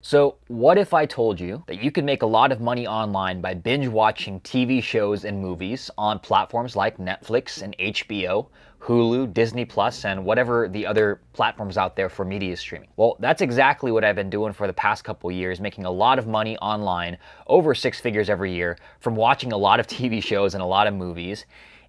So, what if I told you that you could make a lot of money online by binge watching TV shows and movies on platforms like Netflix and HBO, Hulu, Disney Plus, and whatever the other platforms out there for media streaming? Well, that's exactly what I've been doing for the past couple years, making a lot of money online, over six figures every year, from watching a lot of TV shows and a lot of movies,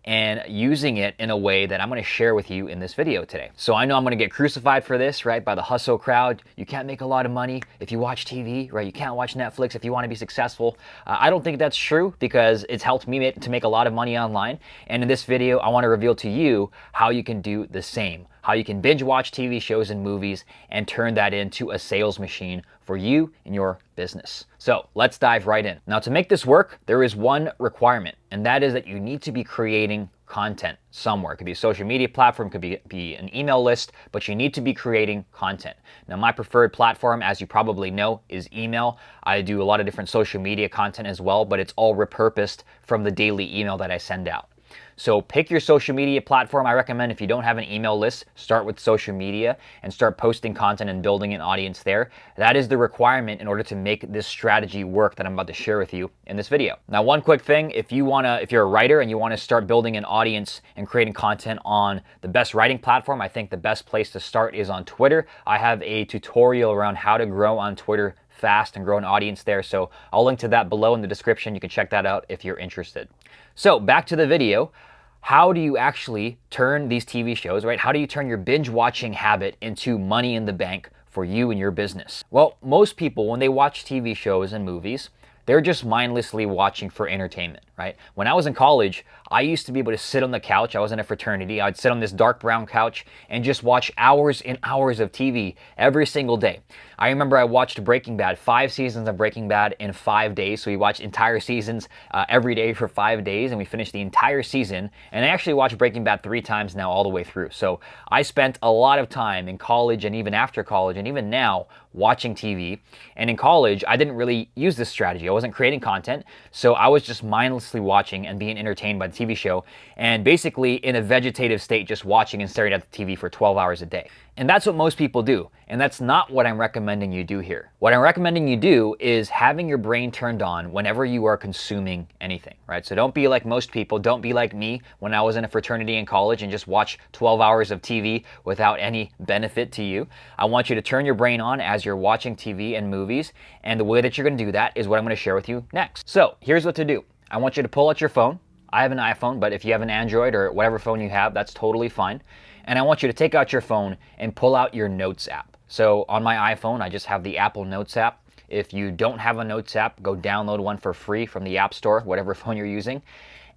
and using it in a way that I'm going to share with you in this video today. So I know I'm going to get crucified for this, right, by the hustle crowd. You can't make a lot of money if you watch TV, right? You can't watch Netflix if you want to be successful. I don't think that's true because it's helped me to make a lot of money online. And in this video, I want to reveal to you how you can do the same, how you can binge watch TV shows and movies and turn that into a sales machine for you and your business. So let's dive right in. Now, to make this work, there is one requirement, and that is that you need to be creating content somewhere. It could be a social media platform, could be an email list, but you need to be creating content. Now, my preferred platform, as you probably know, is email. I do a lot of different social media content as well, but it's all repurposed from the daily email that I send out. So pick your social media platform. I recommend if you don't have an email list, start with social media and start posting content and building an audience there. That is the requirement in order to make this strategy work that I'm about to share with you in this video. Now, one quick thing, if you're a writer and you want to start building an audience and creating content on the best writing platform, I think the best place to start is on Twitter. I have a tutorial around how to grow on Twitter fast and grow an audience there. So I'll link to that below in the description. You can check that out if you're interested. So back to the video. How do you actually turn these TV shows, right? How do you turn your binge watching habit into money in the bank for you and your business? Well, most people, when they watch TV shows and movies, they're just mindlessly watching for entertainment, right? When I was in college, I used to be able to sit on the couch. I was in a fraternity. I'd sit on this dark brown couch and just watch hours and hours of TV every single day. I remember I watched Breaking Bad, 5 seasons of Breaking Bad in 5 days. So we watched entire seasons every day for 5 days, and we finished the entire season. And I actually watched Breaking Bad 3 times now all the way through. So I spent a lot of time in college and even after college and even now watching TV. And in college, I didn't really use this strategy. I wasn't creating content. So I was just mindlessly watching and being entertained by the TV show, and basically in a vegetative state, just watching and staring at the TV for 12 hours a day. And that's what most people do. And that's not what I'm recommending you do here. What I'm recommending you do is having your brain turned on whenever you are consuming anything, right? So don't be like most people. Don't be like me when I was in a fraternity in college and just watch 12 hours of TV without any benefit to you. I want you to turn your brain on as you're watching TV and movies. And the way that you're going to do that is what I'm going to share with you next. So here's what to do. I want you to pull out your phone. I have an iPhone, but if you have an Android or whatever phone you have, that's totally fine. And I want you to take out your phone and pull out your Notes app. So on my iPhone, I just have the Apple Notes app. If you don't have a Notes app, go download one for free from the App Store, whatever phone you're using,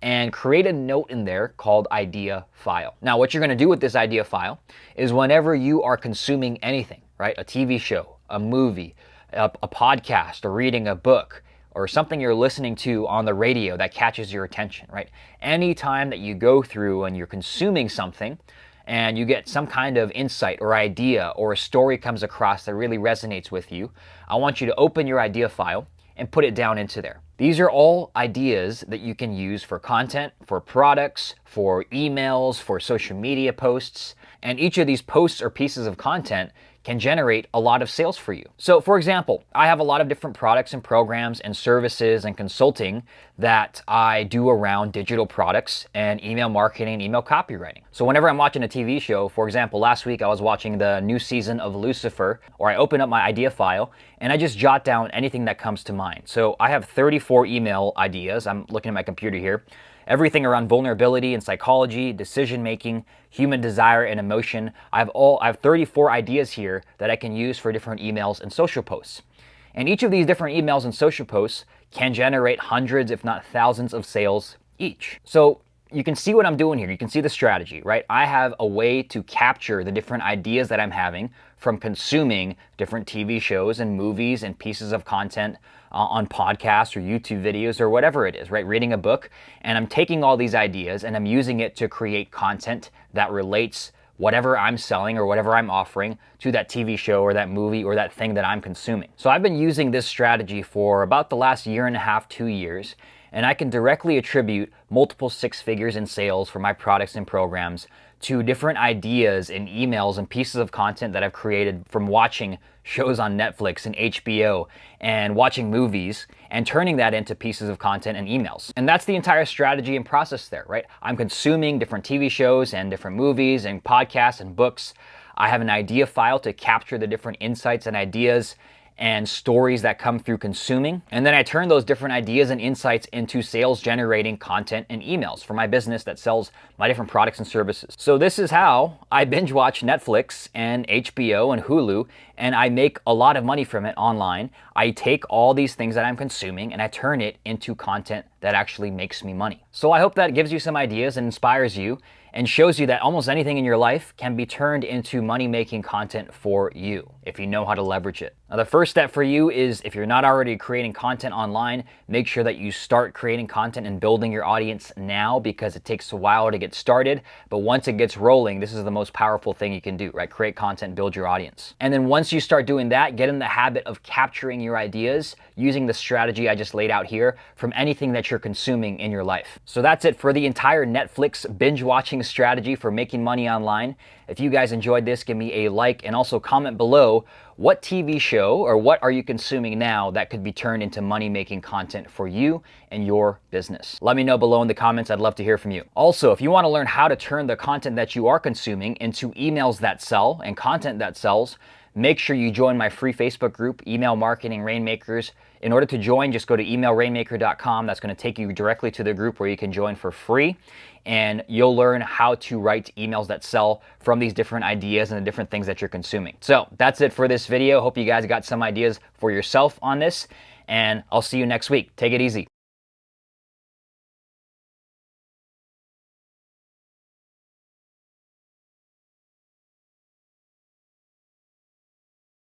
and create a note in there called Idea File. Now, what you're going to do with this Idea File is whenever you are consuming anything, right? A TV show, a movie, a podcast, or reading a book, or something you're listening to on the radio that catches your attention, right? Anytime that you go through and you're consuming something and you get some kind of insight or idea or a story comes across that really resonates with you, I want you to open your idea file and put it down into there. These are all ideas that you can use for content, for products, for emails, for social media posts, and each of these posts or pieces of content can generate a lot of sales for you. So for example, I have a lot of different products and programs and services and consulting that I do around digital products and email marketing and email copywriting. So whenever I'm watching a TV show, for example, last week I was watching the new season of Lucifer, or I open up my idea file and I just jot down anything that comes to mind. So I have 34 email ideas. I'm looking at my computer here. Everything around vulnerability and psychology, decision-making, human desire and emotion. I have 34 ideas here that I can use for different emails and social posts. And each of these different emails and social posts can generate hundreds, if not thousands of sales each. So you can see what I'm doing here. You can see the strategy, right? I have a way to capture the different ideas that I'm having from consuming different TV shows and movies and pieces of content on podcasts or YouTube videos or whatever it is, right? Reading a book, and I'm taking all these ideas and I'm using it to create content that relates whatever I'm selling or whatever I'm offering to that TV show or that movie or that thing that I'm consuming. So I've been using this strategy for about the last year and a half, 2 years, and I can directly attribute multiple six figures in sales for my products and programs to different ideas and emails and pieces of content that I've created from watching shows on Netflix and HBO and watching movies and turning that into pieces of content and emails. And that's the entire strategy and process there, right? I'm consuming different TV shows and different movies and podcasts and books. I have an idea file to capture the different insights and ideas and stories that come through consuming. And then I turn those different ideas and insights into sales generating content and emails for my business that sells my different products and services. So this is how I binge watch Netflix and HBO and Hulu, and I make a lot of money from it online. I take all these things that I'm consuming and I turn it into content that actually makes me money. So I hope that gives you some ideas and inspires you and shows you that almost anything in your life can be turned into money-making content for you if you know how to leverage it. Now, the first step for you is, if you're not already creating content online, make sure that you start creating content and building your audience now, because it takes a while to get started. But once it gets rolling, this is the most powerful thing you can do, right? Create content, build your audience. And then once you start doing that, get in the habit of capturing your ideas using the strategy I just laid out here from anything that you're consuming in your life. So that's it for the entire Netflix binge watching strategy for making money online. If you guys enjoyed this, give me a like and also comment below what TV show or what are you consuming now that could be turned into money-making content for you and your business. Let me know below in the comments. I'd love to hear from you. Also, if you want to learn how to turn the content that you are consuming into emails that sell and content that sells, make sure you join my free Facebook group, Email Marketing Rainmakers. In order to join, just go to emailrainmaker.com. That's going to take you directly to the group where you can join for free. And you'll learn how to write emails that sell from these different ideas and the different things that you're consuming. So that's it for this video. Hope you guys got some ideas for yourself on this. And I'll see you next week. Take it easy.